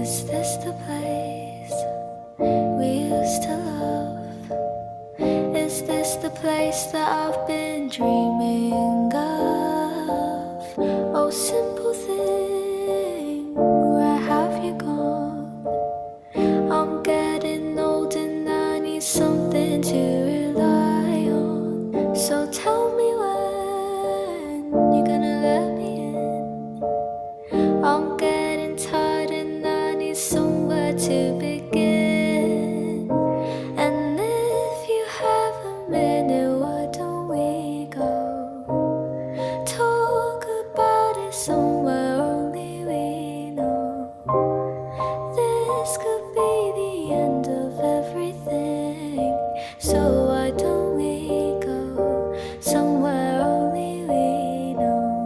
Is this the place we used to love? Is this the place that I've been dreaming of? Oh, simple thing, where have you gone? I'm getting old and I need something to rely on. So tell me when you're gonna let me in. I'm getting tired and I need somewhere to begin. And if you have a minute, why don't we go talk about it some